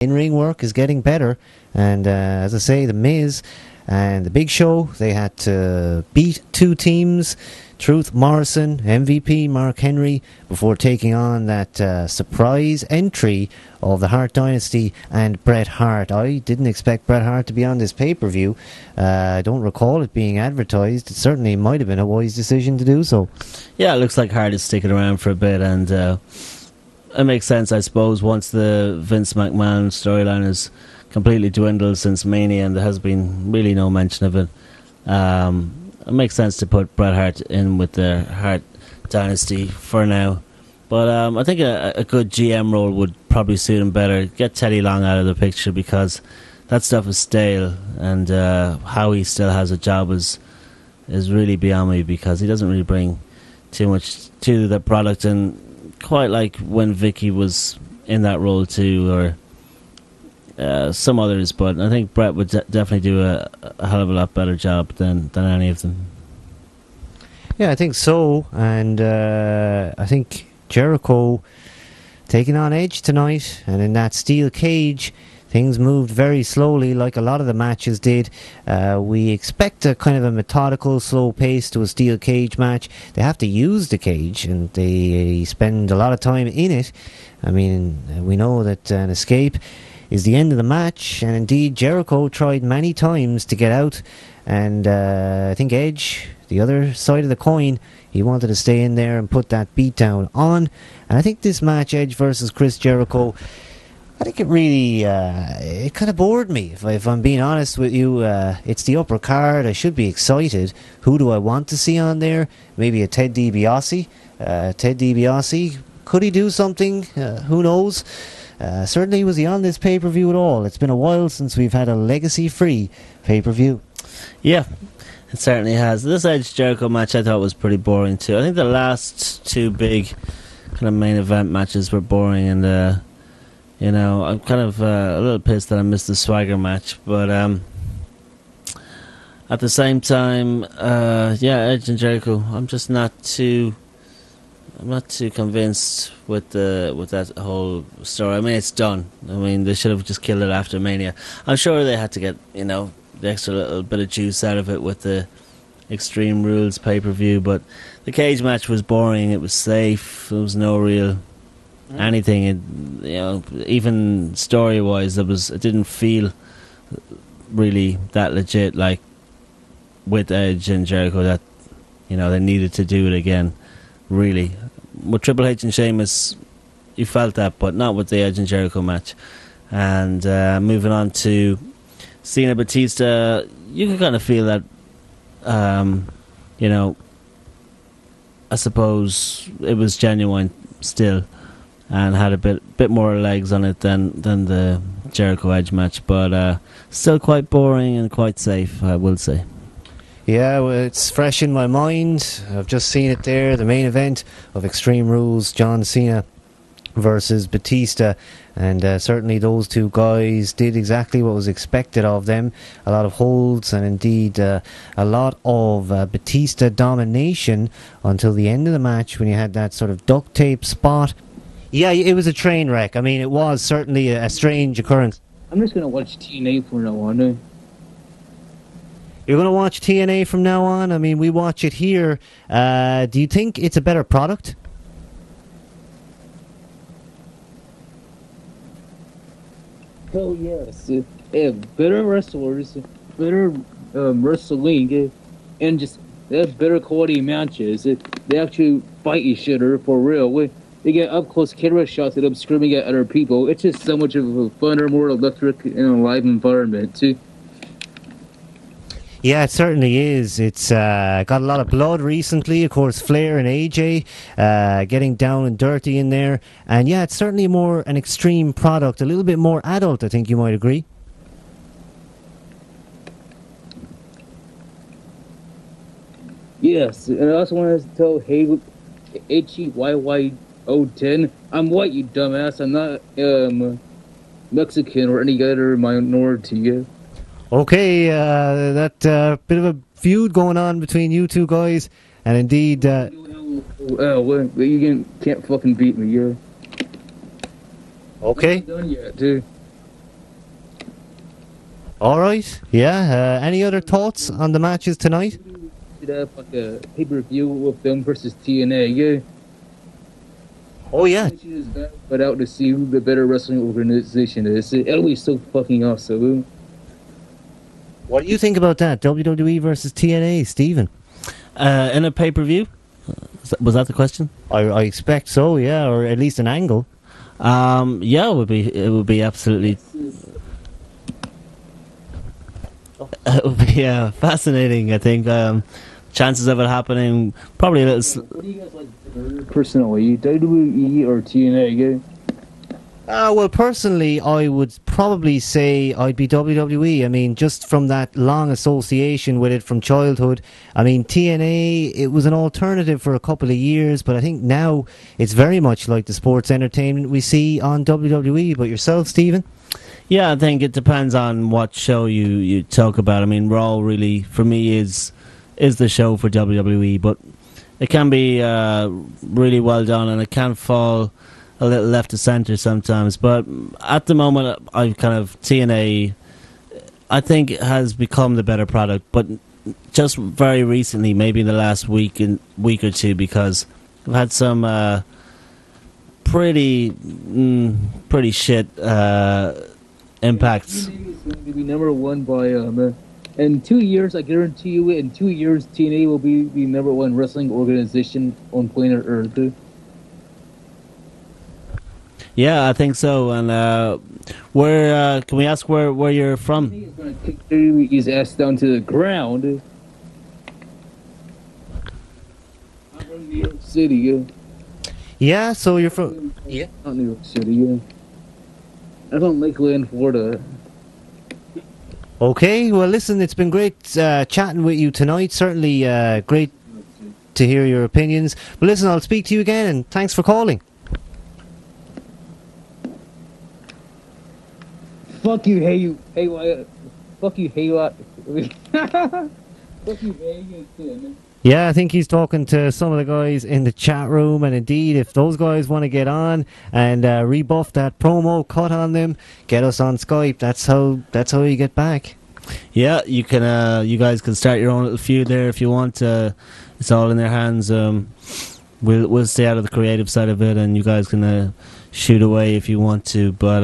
in-ring work is getting better, and as I say, The Miz and The Big Show, they had to beat two teams, Truth Morrison, MVP Mark Henry, before taking on that surprise entry of the Hart Dynasty and Bret Hart. I didn't expect Bret Hart to be on this pay-per-view. I don't recall it being advertised. It certainly might have been a wise decision to do so. Yeah, it looks like Hart is sticking around for a bit, and it makes sense, I suppose, once the Vince McMahon storyline has completely dwindled since Mania and there has been really no mention of it. It makes sense to put Bret Hart in with the Hart Dynasty for now. But I think a good GM role would probably suit him better. Get Teddy Long out of the picture, because that stuff is stale, and how he still has a job is really beyond me, because he doesn't really bring too much to the product, and quite like when Vicky was in that role too, or some others, but I think Bret would definitely do a hell of a lot better job than any of them. Yeah, I think so, and I think Jericho taking on Edge tonight, and in that steel cage, things moved very slowly, like a lot of the matches did. We expect a kind of a methodical, slow pace to a steel cage match. They have to use the cage, and they spend a lot of time in it. I mean, we know that an escape is the end of the match, and indeed Jericho tried many times to get out, and I think Edge, the other side of the coin, he wanted to stay in there and put that beatdown on. And I think this match, Edge versus Chris Jericho, I think it really, it kind of bored me, if I'm being honest with you. It's the upper card. I should be excited. Who do I want to see on there? Maybe a Ted DiBiase. Ted DiBiase, could he do something? Who knows? Certainly was he on this pay-per-view at all. It's been a while since we've had a legacy-free pay-per-view. Yeah, it certainly has. This Edge Jericho match I thought was pretty boring too. I think the last two big kind of main event matches were boring, and you know, I'm kind of a little pissed that I missed the Swagger match, but at the same time, yeah, Edge and Jericho, I'm not too convinced with that whole story. I mean, it's done. I mean, they should have just killed it after Mania. I'm sure they had to get, you know, the extra little bit of juice out of it with the Extreme Rules pay-per-view, but the cage match was boring. It was safe. There was no real anything. You know, even story-wise, it didn't feel really that legit, like with Edge and Jericho, that, you know, they needed to do it again. Really, with Triple H and Sheamus, you felt that, but not with the Edge and Jericho match. And moving on to Cena Batista, you can kind of feel that, you know, I suppose it was genuine still, and had a bit more legs on it than the Jericho Edge match, but still quite boring and quite safe, I will say. Yeah, well, it's fresh in my mind. I've just seen it there, the main event of Extreme Rules, John Cena versus Batista, and certainly those two guys did exactly what was expected of them. A lot of holds, and indeed a lot of Batista domination until the end of the match, when you had that sort of duct tape spot. Yeah, it was a train wreck. I mean, it was certainly a strange occurrence. I'm just going to watch TNA from now on. You're going to watch TNA from now on? I mean, we watch it here. Do you think it's a better product? Hell yes. Better wrestlers, better wrestling, and just they have better quality matches. They actually fight each other for real. They get up close camera shots of them screaming at other people. It's just so much of a funner, more electric, and alive environment too. Yeah, it certainly is. It's got a lot of blood recently. Of course, Flair and AJ getting down and dirty in there. And yeah, it's certainly more an extreme product, a little bit more adult, I think you might agree. Yes, and I also wanted to tell HEYY010, I'm white, you dumbass. I'm not Mexican or any other minority. Okay, that bit of a feud going on between you two guys, and indeed... well, you can't fucking beat me, yeah. Okay. I'm not done yet, dude. All right. Yeah. Any other thoughts on the matches tonight? Should have like a pay-per-view with them versus TNA. Yeah. Oh yeah. She just got out to see who the better wrestling organization is. It'll be so fucking awesome. What do you think about that? WWE versus TNA, Stephen? In a pay-per-view? Was that the question? I expect so, yeah, or at least an angle. Yeah, it would be absolutely. It would be fascinating. I think chances of it happening probably a little. What do you guys like better personally, WWE or TNA? Yeah? Well, personally, I would probably say I'd be WWE. I mean, just from that long association with it from childhood. I mean, TNA, it was an alternative for a couple of years, but I think now it's very much like the sports entertainment we see on WWE. But yourself, Stephen? Yeah, I think it depends on what show you talk about. I mean, Raw really, for me, is the show for WWE, but it can be really well done, and it can fall a little left to centre sometimes. But at the moment, I kind of TNA, I think, has become the better product, but just very recently, maybe in the last week or two, because I've had some pretty shit impacts. TNA is going to be number one by in 2 years. I guarantee you, in 2 years, TNA will be the number one wrestling organization on planet Earth. Yeah, I think so. And where can we ask where you're from? He's gonna kick his ass down to the ground. I'm from New York City, yeah. Yeah, so you're from... Yeah. Not New York City, yeah. I'm from Lakeland, Florida. Okay, well, listen, it's been great chatting with you tonight. Certainly great to hear your opinions. But listen, I'll speak to you again, and thanks for calling. Fuck you, hey you, hey what? Fuck you, hey what? Fuck you, hey you. Yeah, I think he's talking to some of the guys in the chat room, and indeed, if those guys want to get on and rebuff that promo, cut on them, get us on Skype. That's how you get back. Yeah, you can. You guys can start your own little feud there if you want. It's all in their hands. We'll stay out of the creative side of it, and you guys can shoot away if you want to. But